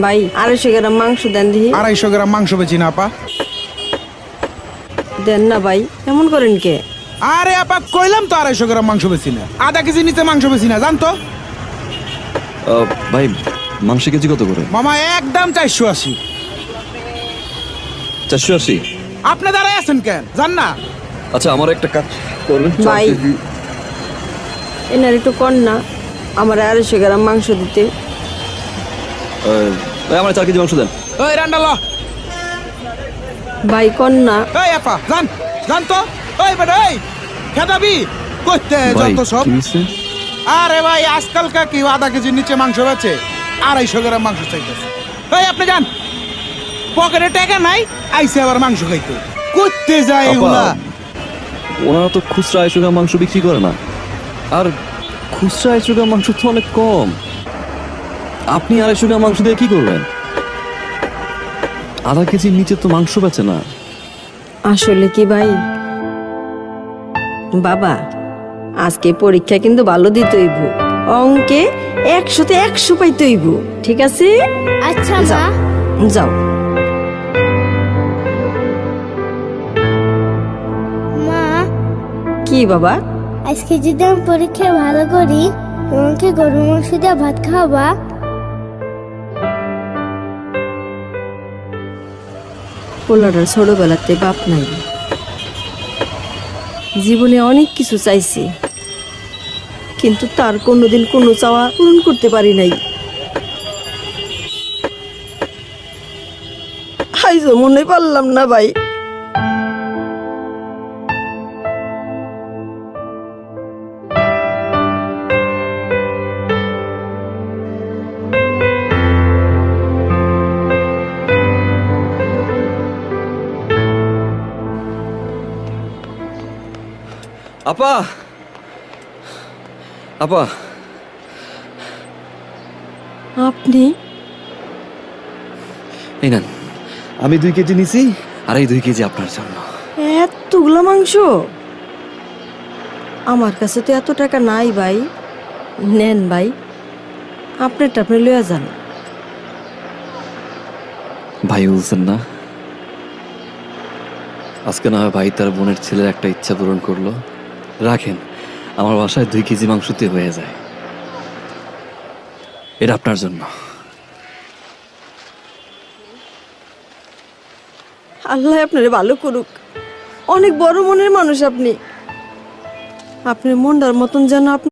ভাই 250 গ্রাম মাংস দেন দিহি। 250 গ্রাম মাংস বেচি না আপা। দেন না ভাই, এমন করেন কে? আরে আপা কইলাম তো 250 গ্রাম মাংস বেচি না, আধা কেজি নিচে মাংস বেচি না, জানতো। ভাই মাংস কেজি কত করে? মামা একদম 480। 480? আপনি দাঁড়ায় আছেন কেন, জান না? আচ্ছা আমার একটা কাজ করবেন। ভাই এনার একটু কর না, আমার 250 গ্রাম মাংস দিতে। আমার 4 কেজি মাংস দেন। ওই রান্ডাল, ভাই কর না। এই আপা জান, জান তো। ওই বেটা এই খেদাবি করতে ভাই যত সব। কি হইছে? আরে ভাই আজকালকার কি আধা কেজির নিচে মাংস বেচে, 250 গ্রাম মাংস চাইতেছে। এই আপনি যান, পকেটে টাকা নাই, আইসে আবার মাংস খাইতে করতে যায় এগুলা। ওনারা তো খুচরা 250 গ্রাম মাংস বিক্রি করে না, আর খুচরা 250 গ্রাম মাংস তো অনেক কম। আপনি 250 গ্রাম মাংস দিয়ে কি করবেন? আধা কেজির নিচে তো মাংস বেচে না। আসলে কি ভাই, বাবা আজকে পরীক্ষা কিন্তু ভালো দিতে হইব, অঙ্কে 100-তে 100 পাইতে হইব, ঠিক আছে? আচ্ছা মা। যাও। মা কি বাবা? আজকে যদি আমি পরীক্ষায় ভালো করি তোমাকে গরু মাংস দিয়ে ভাত খাওয়াবা? পোলাটার ছোটবেলাতে বাপ নাই, জীবনে অনেক কিছু চাইছে, কিন্তু তার কোনোদিন কোনো চাওয়া পূরণ করতে পারি নাই। আইজো মনে পারলাম না ভাই। আপা, আপা আপনি? এই নেন, আমি 2 কেজি নিছি, আর এই 2 কেজি আপনার জন্য। এতগুলো মাংস? আমার কাছে তো এত টাকা নাই ভাই। নেন ভাই, আপনারটা আপনি লইয়া যান। ভাই বলছেন না, আজকে না হয় ভাই তার বোনের ছেলের একটা ইচ্ছা পূরণ করলো। রাখেন, আমার বাসায় 2 কেজি মাংসতে হয়ে যায়। এটা আপনার জন্য। আল্লাহ আপনারে ভালো করুক, অনেক বড় মনের মানুষ আপনি। আপনার মনটার মতন যেন আপনি